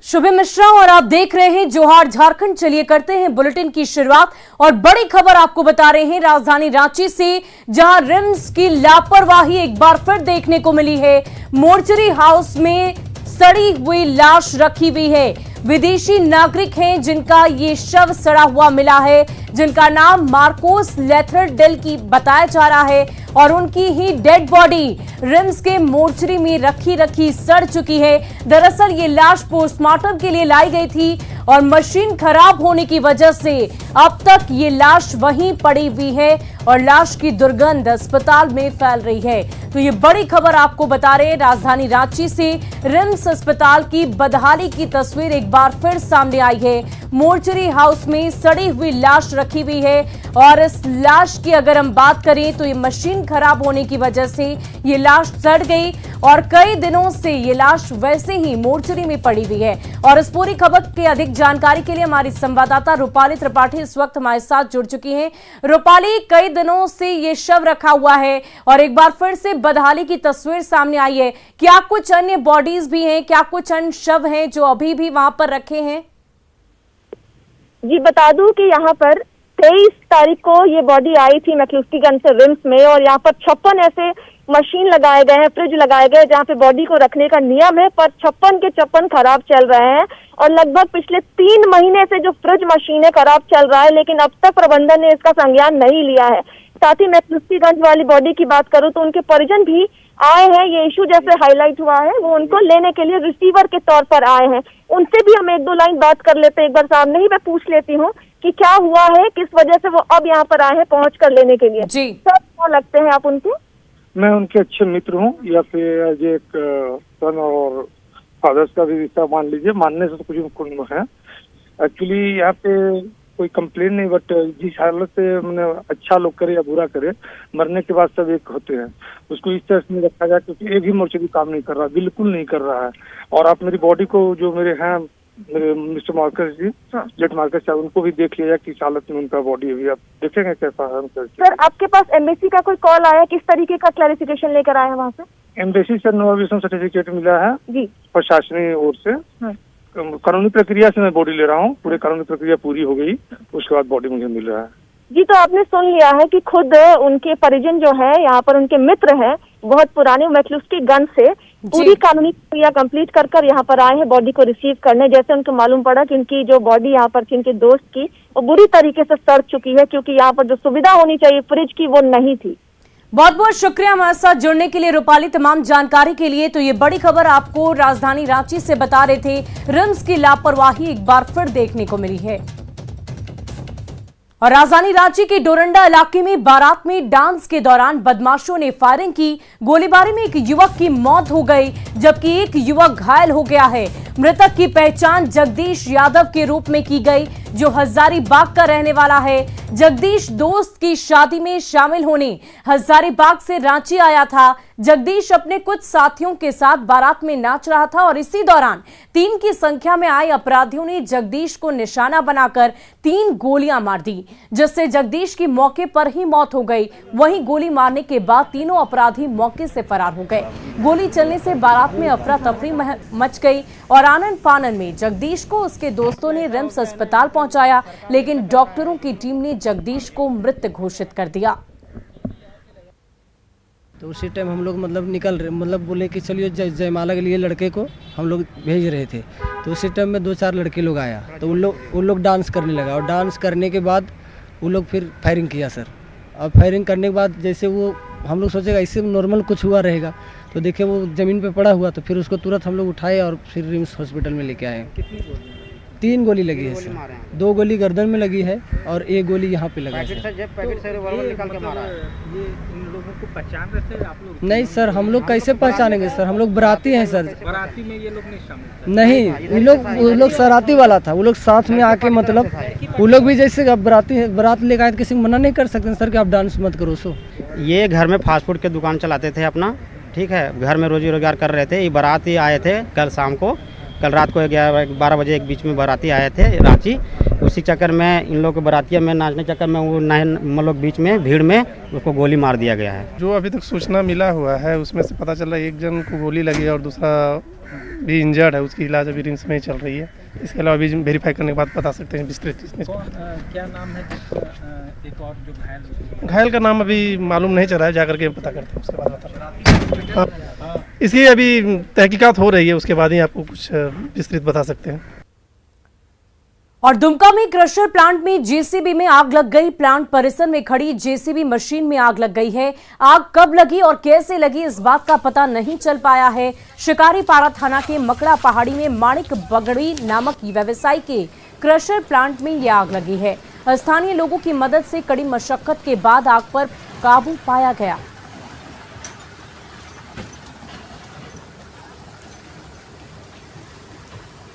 शुभम मिश्रा और आप देख रहे हैं जोहार झारखंड। चलिए करते हैं बुलेटिन की शुरुआत और बड़ी खबर आपको बता रहे हैं राजधानी रांची से, जहां रिम्स की लापरवाही एक बार फिर देखने को मिली है। मोर्चरी हाउस में सड़ी हुई लाश रखी हुई है। विदेशी नागरिक हैं जिनका ये शव सड़ा हुआ मिला है, जिनका नाम मार्कोस लेथरडेल की बताया जा रहा है और उनकी ही डेड बॉडी रिम्स के मोर्चरी में रखी सड़ चुकी है। दरअसल ये लाश पोस्टमार्टम के लिए लाई गई थी और मशीन खराब होने की वजह से अब तक ये लाश वहीं पड़ी हुई है और लाश की दुर्गंध अस्पताल में फैल रही है। तो ये बड़ी खबर आपको बता रहे हैं राजधानी रांची से। रिम्स अस्पताल की बदहाली की तस्वीर एक बार फिर सामने आई है। मोर्चरी हाउस में सड़ी हुई लाश रखी हुई है और इस लाश की अगर हम बात करें तो ये मशीन खराब होने की वजह से ये लाश सड़ गई और कई दिनों से ये लाश वैसे ही मोर्चरी में पड़ी हुई है। और इस पूरी खबर की अधिक जानकारी के लिए हमारी संवाददाता रूपाली त्रिपाठी इस वक्त हमारे साथ जुड़ चुकी हैं। रूपाली, कई दिनों से ये शव रखा हुआ है और एक बार फिर से बदहाली की तस्वीर सामने आई है। क्या कुछ अन्य बॉडीज भी हैं, क्या कुछ अन्य शव हैं जो अभी भी वहां पर रखे हैं? जी बता दूं कि यहाँ पर 23 तारीख को ये बॉडी आई थी मैक्लुस्कीगंज से रिम्स में और यहाँ पर 56 ऐसे मशीन लगाए गए हैं, फ्रिज लगाए गए जहाँ पे बॉडी को रखने का नियम है, पर 56 के 56 खराब चल रहे हैं और लगभग पिछले 3 महीने से जो फ्रिज मशीनें खराब चल रहा है, लेकिन अब तक प्रबंधन ने इसका संज्ञान नहीं लिया है। साथ ही मैक्लुस्कीगंज वाली बॉडी की बात करूं तो उनके परिजन भी आए हैं। ये इशू जैसे हाईलाइट हुआ है वो उनको लेने के लिए रिसीवर के तौर पर आए हैं। उनसे भी हम 1-2 लाइन बात कर लेते हैं। एक बार सामने ही मैं पूछ लेती हूँ कि क्या हुआ है, किस वजह से वो अब यहाँ पर आए हैं पहुँच कर लेने के लिए। जी सर, क्या लगते हैं आप उनके? मैं उनके अच्छे मित्र हूँ या फिर एज एक सन और फादर्स का भी रिश्ता मान लीजिए। मानने से तो कुछ है एक्चुअली यहाँ पे कोई कंप्लेन नहीं, बट जिस हालत से मैंने अच्छा लोग करे या बुरा करे, मरने के बाद सब एक होते हैं। उसको इस तरह से नहीं रखा जाए क्योंकि एक ही मोर्चरी काम नहीं कर रहा, बिल्कुल नहीं कर रहा है। और आप मेरी बॉडी को जो मेरे हैं मेरे मिस्टर मार्कस जी, जेट मार्कस साहब, उनको भी देख लिया किस हालत में उनका बॉडी अभी आप देखेंगे कैसा है। सर, आपके पास एम्बेसी का कोई कॉल आया, किस तरीके का क्लैरिफिकेशन लेकर आए हैं वहाँ से? एम्बेसी से नोटिफिकेशन सर्टिफिकेट मिला है जी प्रशासनिक ओर से। कानूनी प्रक्रिया से मैं बॉडी ले रहा हूँ, पूरी कानूनी प्रक्रिया पूरी हो गई, उसके बाद बॉडी मुझे मिल रहा है। जी, तो आपने सुन लिया है कि खुद उनके परिजन जो है यहाँ पर उनके मित्र हैं बहुत पुराने मैक्लुस्कीगंज से, पूरी कानूनी प्रक्रिया कंप्लीट कर यहाँ पर आए हैं बॉडी को रिसीव करने। जैसे उनको मालूम पड़ा कि इनकी जो बॉडी यहाँ पर इनके दोस्त की वो बुरी तरीके से सड़ चुकी है क्योंकि यहाँ पर जो सुविधा होनी चाहिए फ्रिज की वो नहीं थी। बहुत बहुत शुक्रिया हमारे साथ जुड़ने के लिए रूपाली, तमाम जानकारी के लिए। तो ये बड़ी खबर आपको राजधानी रांची से बता रहे थे। रिम्स की लापरवाही एक बार फिर देखने को मिली है। और राजधानी रांची के डोरंडा इलाके में बारात में डांस के दौरान बदमाशों ने फायरिंग की। गोलीबारी में एक युवक की मौत हो गई जबकि एक युवक घायल हो गया है। मृतक की पहचान जगदीश यादव के रूप में की गई, जो हजारीबाग का रहने वाला है। जगदीश दोस्त की शादी में शामिल होने हजारीबाग से रांची आया था। जगदीश अपने कुछ साथियों के साथ बारात में नाच रहा था और इसी दौरान 3 की संख्या में आए अपराधियों ने जगदीश को निशाना बनाकर 3 गोलियां मार दी, जिससे जगदीश की मौके पर ही मौत हो गई। वहीं गोली मारने के बाद तीनों अपराधी मौके से फरार हो गए। गोली चलने से बारात में अफरा तफरी मच गई और आनन फानन में जगदीश को उसके दोस्तों ने रिम्स अस्पताल पहुंचाया, लेकिन डॉक्टरों की टीम ने जगदीश को मृत घोषित कर दिया। तो उसी टाइम हम लोग बोले कि चलिए जयमाला के लिए लड़के को हम लोग भेज रहे थे। तो उसी टाइम में 2-4 लड़के लोग आया तो उन लोग डांस करने लगा और डांस करने के बाद वो लोग फिर फायरिंग किया सर। और फायरिंग करने के बाद जैसे वो हम लोग सोचेगा इससे नॉर्मल कुछ हुआ रहेगा, तो देखे वो ज़मीन पे पड़ा हुआ, तो फिर उसको तुरंत हम लोग उठाए और फिर रिम्स हॉस्पिटल में लेके आए। 3 गोली लगी है सर, 2 गोली गर्दन में लगी है और 1 गोली यहाँ पे लगा है। पहचान रहे थे आप लोग? नहीं सर, हम लोग कैसे पहचानेंगे सर, हम लोग बराती हैं सर। बराती में ये लोग नहीं शामिल? नहीं, वो लोग सराती वाला था, वो लोग साथ में आके वो लोग भी जैसे अब बारात लेकर आए, किसी को मना नहीं कर सकते सर कि आप डांस मत करो। सो ये घर में फास्ट फूड की दुकान चलाते थे अपना, ठीक है, घर में रोजी रोजगार कर रहे थे। ये बारात ही आए थे कल शाम को कल रात को 11-12 बजे एक बीच में बाराती आए थे रांची। उसी चक्कर में इन लोग के बारातिया में नाचने चक्कर में वो मतलब बीच में भीड़ में उसको गोली मार दिया गया है। जो अभी तक सूचना मिला हुआ है उसमें से पता चल रहा है एक जन को गोली लगी है और दूसरा भी इंजर्ड है, उसकी इलाज अभी रिम्स में ही चल रही है। इसके अलावा अभी वेरीफाई करने के बाद बता सकते हैं विस्तृत। क्या नाम है एक और जो घायल का नाम अभी मालूम नहीं चला है, जाकर के पता करते हैं उसके बाद बता रहे हैं। इसकी अभी तहकीकात हो रही है, उसके बाद ही आपको कुछ विस्तृत बता सकते हैं। और दुमका में क्रशर प्लांट में जेसीबी में आग लग गई। प्लांट परिसर में खड़ी जेसीबी मशीन में आग लग गई है। आग कब लगी और कैसे लगी इस बात का पता नहीं चल पाया है। शिकारीपाड़ा थाना के मकड़ा पहाड़ी में माणिक बगड़ी नामक व्यवसायी के क्रशर प्लांट में यह आग लगी है। स्थानीय लोगों की मदद से कड़ी मशक्कत के बाद आग पर काबू पाया गया।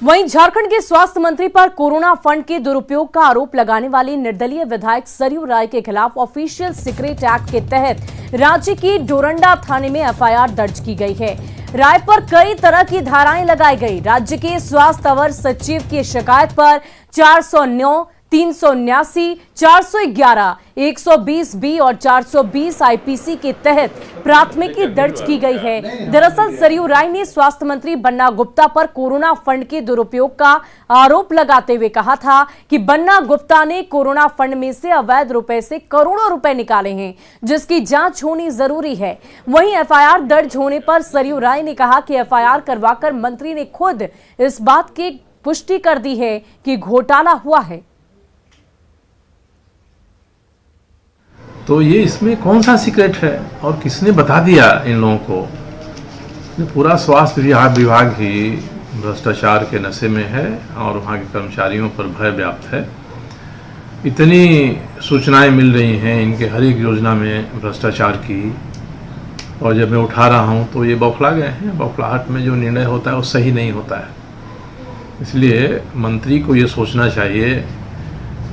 वहीं झारखंड के स्वास्थ्य मंत्री पर कोरोना फंड के दुरुपयोग का आरोप लगाने वाली निर्दलीय विधायक सरयू राय के खिलाफ ऑफिशियल सीक्रेट एक्ट के तहत रांची की डोरंडा थाने में एफआईआर दर्ज की गई है। राय पर कई तरह की धाराएं लगाई गई। राज्य के स्वास्थ्य अवर सचिव की शिकायत पर 409, 379, 411, 120 बी और 420 आईपीसी के तहत प्राथमिकी दर्ज की गई है। दरअसल सरयू राय ने स्वास्थ्य मंत्री बन्ना गुप्ता पर कोरोना फंड के दुरुपयोग का आरोप लगाते हुए कहा था कि बन्ना गुप्ता ने कोरोना फंड में से अवैध रुपए से करोड़ों रुपए निकाले हैं, जिसकी जांच होनी जरूरी है। वहीं एफआईआर दर्ज होने पर सरयू राय ने कहा कि एफआईआर करवाकर मंत्री ने खुद इस बात की पुष्टि कर दी है कि घोटाला हुआ है। तो ये इसमें कौन सा सीक्रेट है और किसने बता दिया इन लोगों को? पूरा स्वास्थ्य विभाग ही भ्रष्टाचार के नशे में है और वहाँ के कर्मचारियों पर भय व्याप्त है। इतनी सूचनाएं मिल रही हैं इनके हर एक योजना में भ्रष्टाचार की, और जब मैं उठा रहा हूँ तो ये बौखला गए हैं। बौखलाहट में जो निर्णय होता है वो सही नहीं होता है। इसलिए मंत्री को ये सोचना चाहिए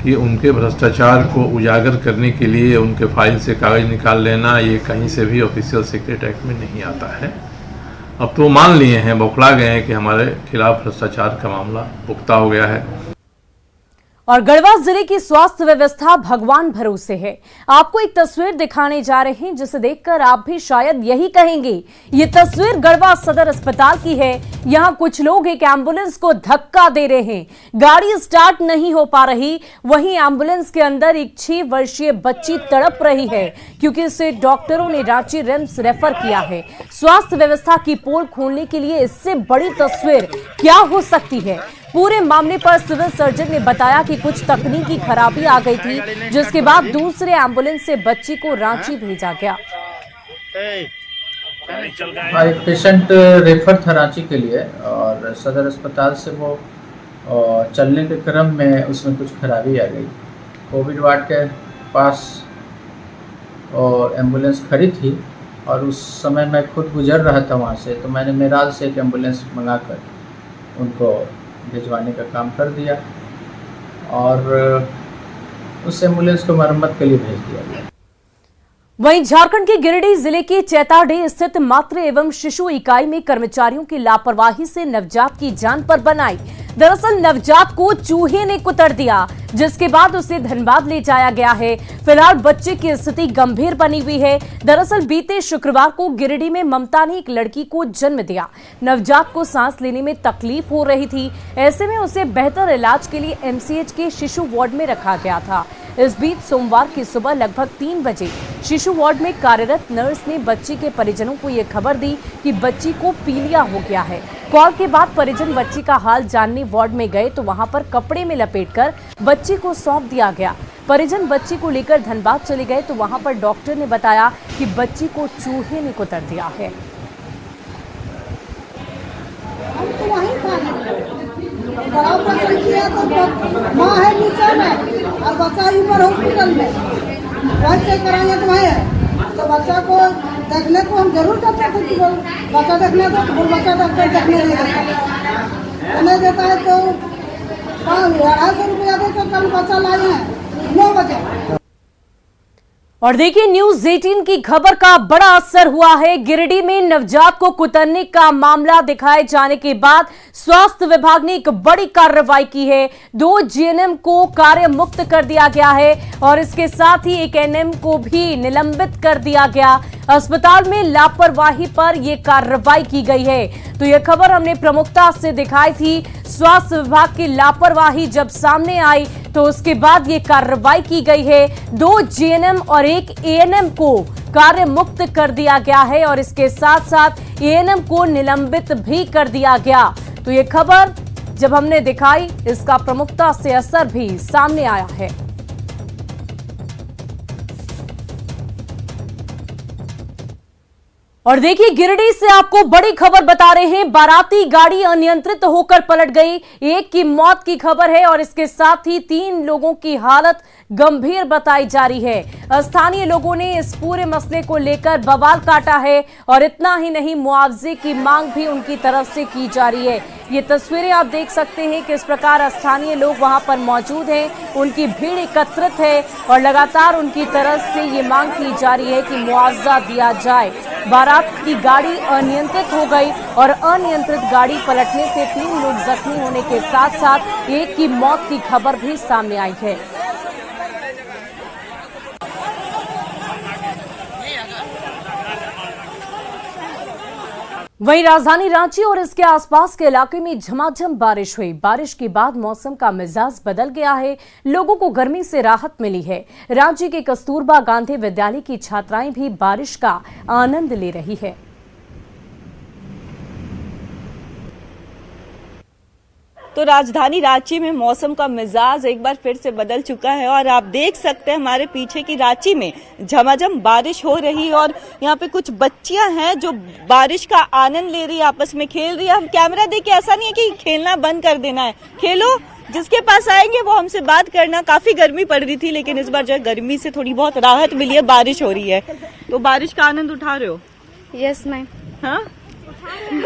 कि उनके भ्रष्टाचार को उजागर करने के लिए उनके फाइल से कागज निकाल लेना ये कहीं से भी ऑफिशियल सीक्रेट एक्ट में नहीं आता है। अब तो मान लिए हैं, बौखला गए हैं कि हमारे खिलाफ भ्रष्टाचार का मामला पुख्ता हो गया है। और गढ़वा जिले की स्वास्थ्य व्यवस्था भगवान भरोसे है। आपको एक तस्वीर दिखाने जा रहे हैं जिसे देखकर आप भी शायद यही कहेंगे। ये तस्वीर गढ़वा सदर अस्पताल की है। यहाँ कुछ लोग एक एम्बुलेंस को धक्का दे रहे हैं, गाड़ी स्टार्ट नहीं हो पा रही। वहीं एम्बुलेंस के अंदर एक 6 वर्षीय बच्ची तड़प रही है क्योंकि इसे डॉक्टरों ने रांची रिम्स रेफर किया है। स्वास्थ्य व्यवस्था की पोल खोलने के लिए इससे बड़ी तस्वीर क्या हो सकती है? पूरे मामले पर सिविल सर्जन ने बताया कि कुछ तकनीकी खराबी आ गई थी, जिसके बाद दूसरे एम्बुलेंस से बच्ची को रांची भेजा गया। एक पेशेंट रेफर था रांची के लिए और सदर अस्पताल से वो चलने के क्रम में उसमें कुछ खराबी आ गई। कोविड वार्ड के पास और एम्बुलेंस खड़ी थी और उस समय मैं खुद गुजर रहा था वहाँ से, तो मैंने मेराल से एक एम्बुलेंस मंगाकर उनको भिजवाने का काम कर दिया और उस एम्बुलेंस को मरम्मत के लिए भेज दिया गया। वहीं झारखंड के गिरिडीह जिले के चैताडीह स्थित मातृ एवं शिशु इकाई में कर्मचारियों की लापरवाही से नवजात की जान पर बनाई। दरअसल नवजात को चूहे ने कुतर दिया, जिसके बाद उसे धनबाद ले जाया गया है। फिलहाल बच्चे की स्थिति गंभीर बनी हुई है। दरअसल बीते शुक्रवार को गिरिडीह में ममता ने एक लड़की को जन्म दिया। नवजात को सांस लेने में तकलीफ हो रही थी, ऐसे में उसे बेहतर इलाज के लिए एमसीएच के शिशु वार्ड में रखा गया था। इस बीच सोमवार की सुबह लगभग 3 बजे शिशु वार्ड में कार्यरत नर्स ने बच्ची के परिजनों को यह खबर दी कि बच्ची को पीलिया हो गया है। कॉल के बाद परिजन बच्ची का हाल जानने वार्ड में गए तो वहां पर कपड़े में लपेटकर बच्ची को सौंप दिया गया। परिजन बच्ची को लेकर धनबाद चले गए तो वहां पर डॉक्टर ने बताया कि बच्ची को चूहे ने कुतर दिया है। माँ है नीचे में और बच्चा ऊपर हॉस्पिटल में, वहीं चेक कराएंगे तो वहीं है। तो बच्चा को देखने को हम जरूर करते थे कि बच्चा देखने को, तो बच्चा डॉक्टर देखने नहीं देता है तो 250 रुपया दे तो कल बच्चा लाए हैं 9 बजे। और देखिए न्यूज 18 की खबर का बड़ा असर हुआ है। गिरिडीह में नवजात को कुतरने का मामला दिखाए जाने के बाद स्वास्थ्य विभाग ने एक बड़ी कार्रवाई की है। 2 जीएनएम को कार्य मुक्त कर दिया गया है और इसके साथ ही एक एएनएम को भी निलंबित कर दिया गया। अस्पताल में लापरवाही पर यह कार्रवाई की गई है। तो यह खबर हमने प्रमुखता से दिखाई थी। स्वास्थ्य विभाग की लापरवाही जब सामने आई तो उसके बाद ये कार्रवाई की गई है। 2 जीएनएम और एक एएनएम को कार्य मुक्त कर दिया गया है और इसके साथ साथ एएनएम को निलंबित भी कर दिया गया। तो ये खबर जब हमने दिखाई इसका प्रमुखता से असर भी सामने आया है। और देखिए गिरिडीह से आपको बड़ी खबर बता रहे हैं। बाराती गाड़ी अनियंत्रित होकर पलट गई। एक की मौत की खबर है और इसके साथ ही 3 लोगों की हालत गंभीर बताई जा रही है। स्थानीय लोगों ने इस पूरे मसले को लेकर बवाल काटा है और इतना ही नहीं मुआवजे की मांग भी उनकी तरफ से की जा रही है। ये तस्वीरें आप देख सकते हैं किस प्रकार स्थानीय लोग वहां पर मौजूद हैं, उनकी भीड़ एकत्रित है और लगातार उनकी तरफ से ये मांग की जा रही है कि मुआवजा दिया जाए। बारात की गाड़ी अनियंत्रित हो गई और अनियंत्रित गाड़ी पलटने से 3 लोग जख्मी होने के साथ साथ एक की मौत की खबर भी सामने आई है। वहीं राजधानी रांची और इसके आसपास के इलाके में झमाझम बारिश हुई। बारिश के बाद मौसम का मिजाज बदल गया है। लोगों को गर्मी से राहत मिली है। रांची के कस्तूरबा गांधी विद्यालय की छात्राएं भी बारिश का आनंद ले रही है। तो राजधानी रांची में मौसम का मिजाज एक बार फिर से बदल चुका है और आप देख सकते हैं हमारे पीछे की रांची में झमाझम बारिश हो रही है और यहाँ पे कुछ बच्चियां हैं जो बारिश का आनंद ले रही है, आपस में खेल रही है। हम कैमरा देख के ऐसा नहीं है कि खेलना बंद कर देना है, खेलो, जिसके पास आएंगे वो हमसे बात करना। काफी गर्मी पड़ रही थी लेकिन इस बार जो है गर्मी से थोड़ी बहुत राहत मिली है, बारिश हो रही है। तो बारिश का आनंद उठा रहे हो? Yes ma'am. हाँ,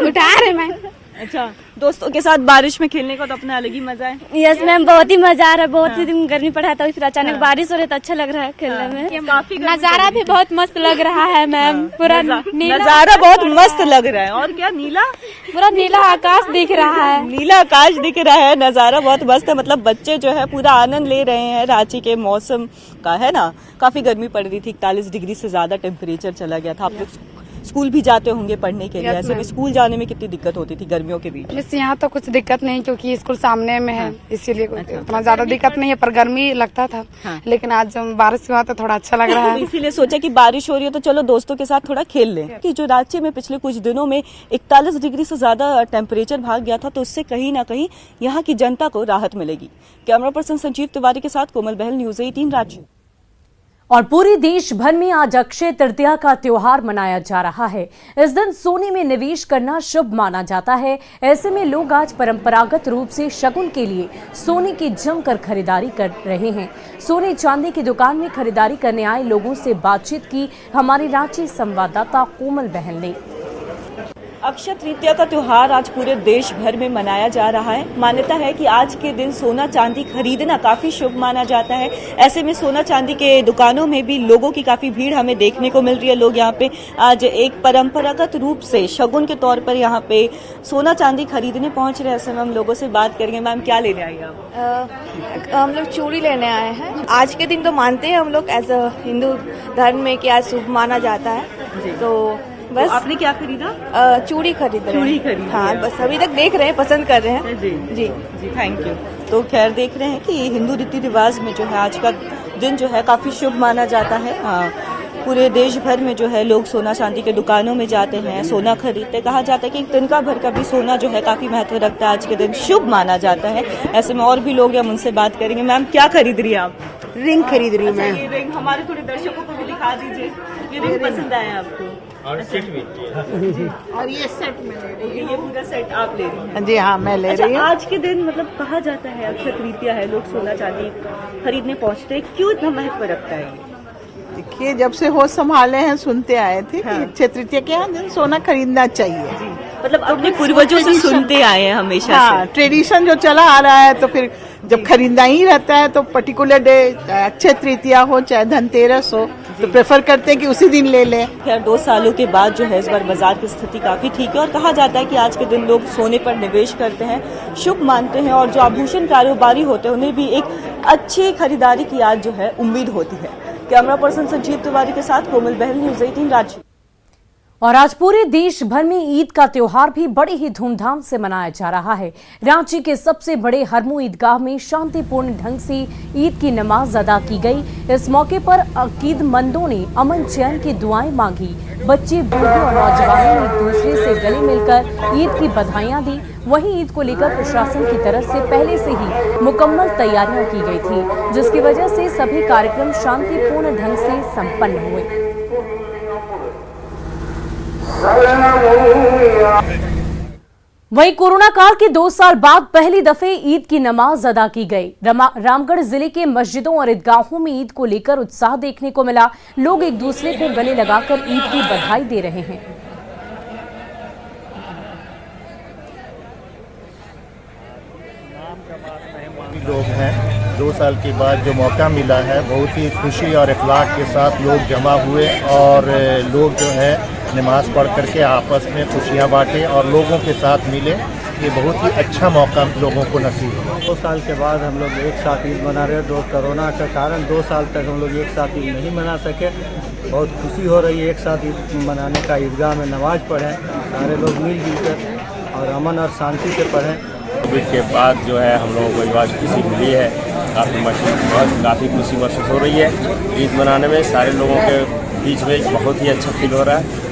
उठा रहे मैम। अच्छा, दोस्तों के साथ बारिश में खेलने का तो अपना अलग ही मजा है। यस मैम, बहुत ही मजा आ रहा है। बहुत ही दिन गर्मी पड़ा था, फिर अचानक बारिश हो रही है तो अच्छा लग रहा है खेलने में। काफी नजारा भी बहुत मस्त लग रहा है मैम। पूरा नजारा बहुत मस्त लग रहा है। और क्या, नीला, पूरा नीला आकाश दिख रहा है। नीला आकाश दिख रहा है, नजारा बहुत मस्त है। मतलब बच्चे जो है पूरा आनंद ले रहे हैं रांची के मौसम का, है ना। काफी गर्मी पड़ रही थी, 41 डिग्री से ज्यादा टेम्परेचर चला गया था। आप लोग स्कूल भी जाते होंगे पढ़ने के लिए, ऐसे में स्कूल जाने में कितनी दिक्कत होती थी गर्मियों के बीच? बस यहाँ तो कुछ दिक्कत नहीं क्योंकि स्कूल सामने में है, इसीलिए उतना ज्यादा दिक्कत नहीं है, पर गर्मी लगता था। लेकिन आज जब बारिश हुआ तो थोड़ा अच्छा लग रहा है। इसीलिए सोचा कि बारिश हो रही है तो चलो दोस्तों के साथ थोड़ा खेल लें। कि जो रांची में पिछले कुछ दिनों में 41 डिग्री से ज्यादा टेम्परेचर भाग गया था, तो उससे कहीं ना कहीं यहाँ की जनता को राहत मिलेगी। कैमरा पर्सन संजीव तिवारी के साथ कोमल बहल, न्यूज 18 रांची। और पूरे देश भर में आज अक्षय तृतीया का त्योहार मनाया जा रहा है। इस दिन सोने में निवेश करना शुभ माना जाता है। ऐसे में लोग आज परंपरागत रूप से शगुन के लिए सोने की जमकर खरीदारी कर रहे हैं। सोने चांदी की दुकान में खरीदारी करने आए लोगों से बातचीत की हमारी रांची संवाददाता कोमल बहल ने। अक्षय तृतीया का त्योहार आज पूरे देश भर में मनाया जा रहा है। मान्यता है कि आज के दिन सोना चांदी खरीदना काफी शुभ माना जाता है। ऐसे में सोना चांदी के दुकानों में भी लोगों की काफी भीड़ हमें देखने को मिल रही है। लोग यहाँ पे आज एक परंपरागत रूप से शगुन के तौर पर यहाँ पे सोना चांदी खरीदने पहुंच रहे हैं। ऐसे में हम लोगों से बात करेंगे। मैम, क्या लेने आई आप? हम लोग चूड़ी लेने आए हैं। आज के दिन तो मानते हैं हम लोग एज अ हिंदू धर्म में कि आज शुभ माना जाता है। तो बस। तो आपने क्या खरीदा? चूड़ी खरीद रहे हैं। चूड़ी खरीदी? हाँ, बस अभी तक देख रहे हैं, पसंद कर रहे हैं। जी जी जी, थैंक यू। तो खैर देख रहे हैं कि हिंदू रीति रिवाज में जो है आज का दिन जो है काफी शुभ माना जाता है। पूरे देश भर में जो है लोग सोना चांदी के दुकानों में जाते हैं, सोना खरीदते। कहा जाता है कि तिनका भर का भी सोना जो है काफी महत्व रखता है, आज के दिन शुभ माना जाता है। ऐसे में और भी लोग हैं, उनसे बात करेंगे। मैम, क्या खरीद रही है आप? रिंग खरीद रही हूँ मैं। ये रिंग हमारे थोड़े दर्शकों को भी दिखा दीजिए। ये रिंग पसंद आया आपको? और सेट भी। और ये सेट में ले रही हूँ। ये पूरा सेट आप ले रही हैं? जी हाँ, मैं ले रही हूँ। आज के दिन मतलब कहा जाता है अक्षय तृतीया है, लोग सोना चांदी खरीदने पहुँचते हैं, क्यों इतना महत्व रखता है ये? देखिए, जब से होश संभाले हैं सुनते आए थे कि अक्षय तृतीया के यहाँ सोना खरीदना चाहिए। मतलब अपने पूर्वजों से सुनते आए हैं हमेशा। हाँ, ट्रेडिशन जो चला आ रहा है, तो फिर जब खरीदना ही रहता है तो पर्टिकुलर डे, अक्षय तृतीया हो चाहे धनतेरस हो, तो प्रेफर करते हैं कि उसी दिन ले लें। खैर 2 सालों के बाद जो है इस बार बाजार की स्थिति काफी ठीक है और कहा जाता है कि आज के दिन लोग सोने पर निवेश करते हैं, शुभ मानते हैं और जो आभूषण कारोबारी होते हैं उन्हें भी एक अच्छी खरीदारी की आज जो है उम्मीद होती है। कैमरा पर्सन संजीव तिवारी के साथ कोमल बहल, न्यूज़ 18 रांची। और आज पूरे देश भर में ईद का त्योहार भी बड़े ही धूमधाम से मनाया जा रहा है। रांची के सबसे बड़े हरमू ईदगाह में शांतिपूर्ण ढंग से ईद की नमाज अदा की गई। इस मौके पर अकीदमंदों ने अमन चैन की दुआएं मांगी। बच्चे, बूढ़े और नौजवानों ने एक दूसरे से गले मिलकर ईद की बधाइयां दी। वहीं ईद को लेकर प्रशासन की तरफ से पहले से ही मुकम्मल तैयारियां की गई थी, जिसकी वजह से सभी कार्यक्रम शांतिपूर्ण ढंग से संपन्न हुए। वहीं कोरोना काल के 2 साल बाद पहली दफे ईद की नमाज अदा की गई। रामगढ़ जिले के मस्जिदों और ईदगाहों में ईद को लेकर उत्साह देखने को मिला। लोग एक दूसरे को गले लगाकर ईद की बधाई दे रहे हैं। लोग हैं 2 साल के बाद जो मौका मिला है, बहुत ही खुशी और इखलाक के साथ लोग जमा हुए और लोग जो है नमाज पढ़ करके आपस में खुशियां बांटे और लोगों के साथ मिले। ये बहुत ही अच्छा मौका लोगों को नसीब हुआ। 2 साल के बाद हम लोग एक साथ ईद मना रहे हैं। कोरोना के कारण 2 साल तक हम लोग एक साथ ईद नहीं मना सके। बहुत खुशी हो रही है एक साथ ईद मनाने का। ईदगाह में नमाज पढ़ें, सारे लोग मिलजुल कर और अमन और शांति से पढ़ें। कोविड के बाद जो है हम लोगों को आज खुशी मिली है, काफ़ी खुशी महसूस हो रही है। ईद मनाने में सारे लोगों के बीच में बहुत ही अच्छा फील हो रहा है।